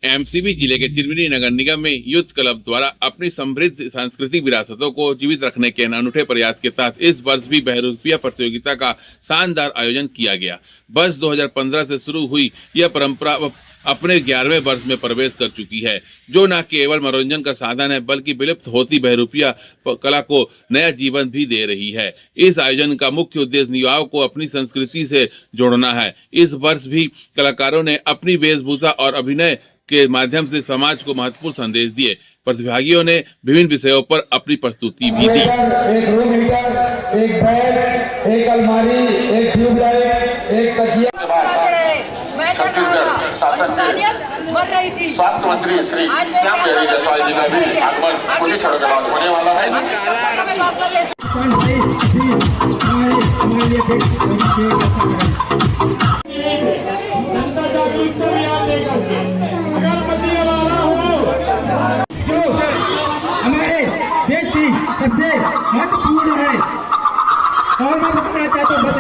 MCB जिले के चिरमिरी नगर निगम में यूथ क्लब द्वारा अपनी समृद्ध सांस्कृतिक विरासतों को जीवित रखने के अनूठे प्रयास के तहत इस वर्ष भी बहरूपिया प्रतियोगिता का शानदार आयोजन किया गया। वर्ष 2015 से शुरू हुई यह परंपरा अपने 11वें वर्ष में प्रवेश कर चुकी है, जो न केवल मनोरंजन का साधन है बल्कि विलुप्त होती बहरूपिया कला को नया जीवन भी दे रही है। इस आयोजन का मुख्य उद्देश्य युवाओं को अपनी संस्कृति से जोड़ना है। इस वर्ष भी कलाकारों ने अपनी वेशभूषा और अभिनय के माध्यम से समाज को महत्वपूर्ण संदेश दिए। प्रतिभागियों ने विभिन्न विषयों पर अपनी प्रस्तुति भी दी। एक रूम हीटर, एक बेड, एक अलमारी, एक ट्यूबलाइट, एक तकिया। मर रही थी। स्वास्थ्य मंत्री श्री श्याम जायसवाल जी का भी आगमन कुछ क्षणों के बाद होने वाला है। जनता जागरूकता अभियान लेकर अगरबत्ती वाला हो जो हमारे देश की सबसे महत्वपूर्ण है और मैं बताना चाहता हूँ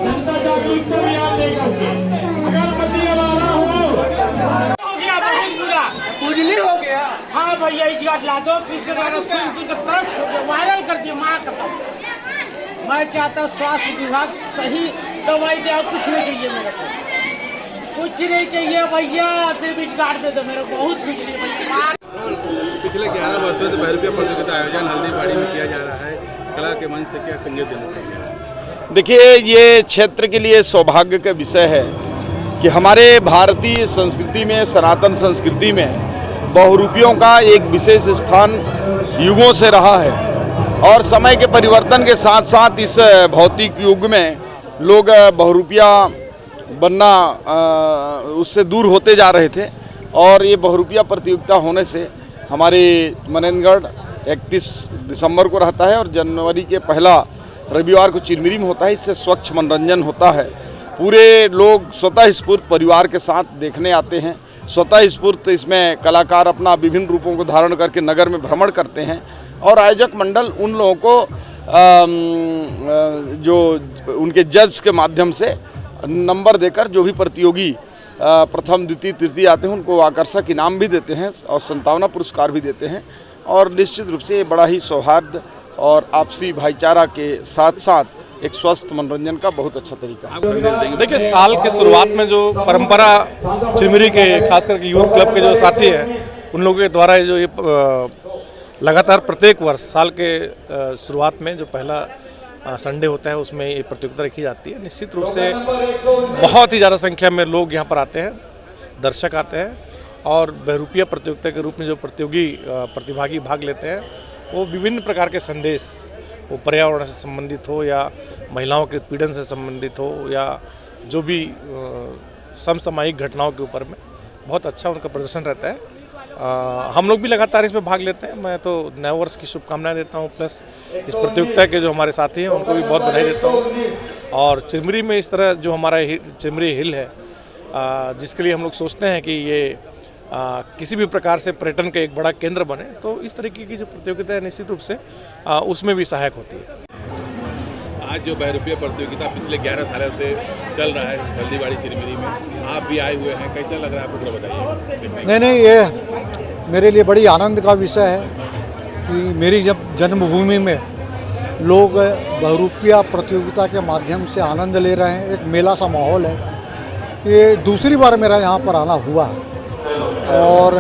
जनता जागरूकता अभियान लेकर अगरबत्ती वाला हो गया, बहुत बुरा उजली हो गया। हाँ भैया इजलास ला दो, इसके द्वारा सुन कर तरफ वायरल कर दिया। माँ का मैं चाहता हूँ स्वास्थ्य विभाग सही दवाई दे, कुछ नहीं चाहिए मेरे को, कुछ नहीं चाहिए भैया, सिर्फ काट दे दो मेरे को, बहुत कुछ नहीं। पिछले 11 वर्षों से बहरूपिया प्रतियोगिता आयोजन हल्दीबाड़ी में किया जा रहा है। कला के मंच से क्या संदेश देना चाहिए? देखिए, ये क्षेत्र के लिए सौभाग्य का विषय है कि हमारे भारतीय संस्कृति में, सनातन संस्कृति में बहुरूपियों का एक विशेष स्थान युगों से रहा है और समय के परिवर्तन के साथ साथ इस भौतिक युग में लोग बहुरूपिया बनना उससे दूर होते जा रहे थे और ये बहुरूपिया प्रतियोगिता होने से हमारे मनेंद्रगढ़ 31 दिसंबर को रहता है और जनवरी के पहला रविवार को चिरमिरी में होता है। इससे स्वच्छ मनोरंजन होता है। पूरे लोग स्वतः स्फूर्त परिवार के साथ देखने आते हैं। स्वतः स्फूर्त इसमें कलाकार अपना विभिन्न रूपों को धारण करके नगर में भ्रमण करते हैं और आयोजक मंडल उन लोगों को जो उनके जज के माध्यम से नंबर देकर जो भी प्रतियोगी प्रथम द्वितीय तृतीय आते हैं उनको आकर्षक इनाम भी देते हैं और संतावना पुरस्कार भी देते हैं और निश्चित रूप से ये बड़ा ही सौहार्द और आपसी भाईचारा के साथ साथ एक स्वस्थ मनोरंजन का बहुत अच्छा तरीका है। देखिए, साल के शुरुआत में जो परंपरा चिरमिरी के खास करके युवा क्लब के जो साथी हैं उन लोगों के द्वारा जो ये लगातार प्रत्येक वर्ष साल के शुरुआत में जो पहला संडे होता है उसमें ये प्रतियोगिता रखी जाती है। निश्चित रूप से बहुत ही ज़्यादा संख्या में लोग यहाँ पर आते हैं, दर्शक आते हैं और बहरूपिया प्रतियोगिता के रूप में जो प्रतिभागी भाग लेते हैं वो विभिन्न प्रकार के संदेश, वो पर्यावरण से संबंधित हो या महिलाओं के उत्पीड़न से संबंधित हो या जो भी समसामयिक घटनाओं के ऊपर में बहुत अच्छा उनका प्रदर्शन रहता है। हम लोग भी लगातार इसमें भाग लेते हैं। मैं तो नए वर्ष की शुभकामनाएं देता हूं, प्लस इस प्रतियोगिता के जो हमारे साथी हैं उनको भी बहुत बधाई देता हूं। और चिरमिरी में इस तरह जो हमारा चिरमिरी हिल है जिसके लिए हम लोग सोचते हैं कि ये किसी भी प्रकार से पर्यटन का एक बड़ा केंद्र बने, तो इस तरीके की जो प्रतियोगिता है निश्चित रूप से उसमें भी सहायक होती है। आज जो बहरूपिया प्रतियोगिता पिछले 11 सालों से चल रहा है हल्दीबाड़ी चिरमिरी में, आप भी आए हुए हैं, कैसा लग रहा है आपको बताइए। नहीं, ये मेरे लिए बड़ी आनंद का विषय है कि मेरी जब जन्मभूमि में लोग बहरूपिया प्रतियोगिता के माध्यम से आनंद ले रहे हैं, एक मेला सा माहौल है। ये दूसरी बार मेरा यहाँ पर आना हुआ है और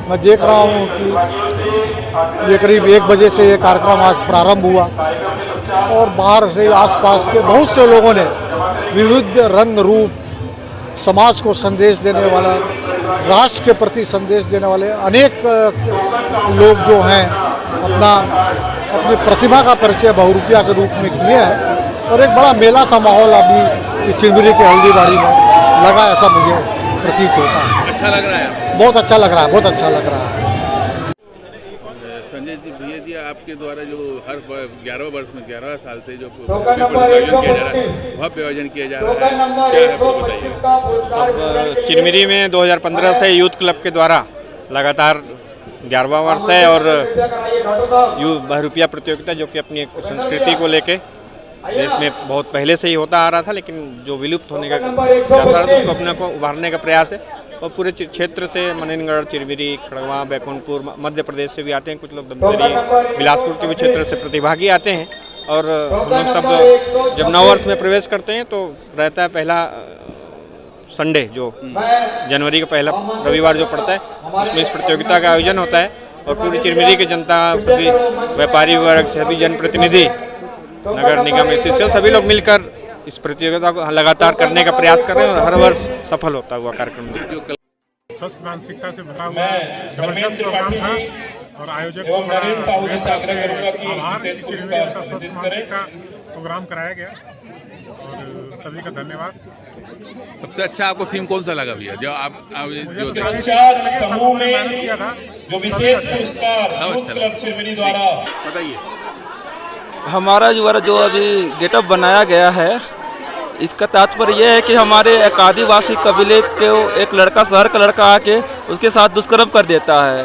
मैं देख रहा हूँ कि ये करीब 1 बजे से ये कार्यक्रम आज प्रारंभ हुआ और बाहर से आसपास के बहुत से लोगों ने विविध रंग रूप, समाज को संदेश देने वाला, राष्ट्र के प्रति संदेश देने वाले अनेक लोग जो हैं अपनी प्रतिभा का परिचय बहरूपिया के रूप में किए हैं और एक बड़ा मेला सा माहौल अभी चिरमिरी के हल्दीबाड़ी में लगा, ऐसा मुझे प्रतीत होता है। अच्छा लग रहा है? बहुत अच्छा लग रहा है, बहुत अच्छा लग रहा है। संजय जी, भैया जी, आपके द्वारा जो हर 11वें वर्ष में 11 साल से जो आयोजन किया जा रहा है, भव्य आयोजन किया जा रहा है, क्या है आपको बताइए। चिरमिरी में 2015 से यूथ क्लब के द्वारा लगातार 11वां वर्ष है और बहरूपिया प्रतियोगिता जो कि अपनी संस्कृति को लेके देश में बहुत पहले से ही होता आ रहा था, लेकिन जो विलुप्त होने का था उसको अपने को उभारने का प्रयास है। और पूरे क्षेत्र से मनेनगढ़, चिरमिरी, खड़गवां, बैकुंठपुर, मध्य प्रदेश से भी आते हैं, कुछ लोग दमदरी, बिलासपुर के भी क्षेत्र से प्रतिभागी आते हैं। और हम लोग सब जब नववर्ष में प्रवेश करते हैं तो रहता है पहला संडे, जो जनवरी का पहला रविवार जो पड़ता है, उसमें इस प्रतियोगिता का आयोजन होता है। और पूरी चिरमिरी की जनता, सभी व्यापारी वर्ग, सभी जनप्रतिनिधि, नगर निगम एसोसिएशन, सभी लोग मिलकर इस प्रतियोगिता को लगातार करने का प्रयास कर रहे हैं और हर वर्ष सफल होता हुआ कार्यक्रम। स्वस्थ मानसिकता से भरा हुआ जबरदस्त प्रोग्राम था और आयोजक को बड़ा आभार कि चिरमिरी का स्वस्थ मानसिकता प्रोग्राम कराया गया और सभी का धन्यवाद। सबसे अच्छा आपको थीम कौन सा लगा भैया? जो आप जो समूह में मेहनत किया था, जो विशेष पुरस्कार चिरमिरी द्वारा बताइए। हमारा जो अभी गेटअप बनाया गया है, इसका तात्पर्य यह है कि हमारे एक आदिवासी कबीले के एक लड़का, शहर का लड़का आके उसके साथ दुष्कर्म कर देता है।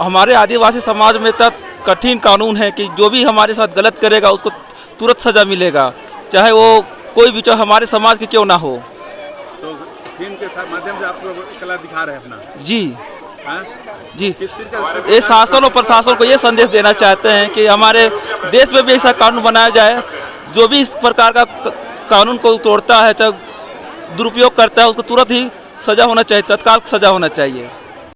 हमारे आदिवासी समाज में तक कठिन कानून है कि जो भी हमारे साथ गलत करेगा उसको तुरंत सजा मिलेगा, चाहे वो कोई भी चाहे हमारे समाज के क्यों ना हो। तो फिल्म के माध्यम से आप कला दिखा रहे हैं अपना? जी हाँ? जी, ये शासन और प्रशासन को ये संदेश देना चाहते हैं कि हमारे देश में भी ऐसा कानून बनाया जाए, जो भी इस प्रकार का कानून को तोड़ता है, चाहे दुरुपयोग करता है, उसको तुरंत ही सजा होना चाहिए, तत्काल सजा होना चाहिए।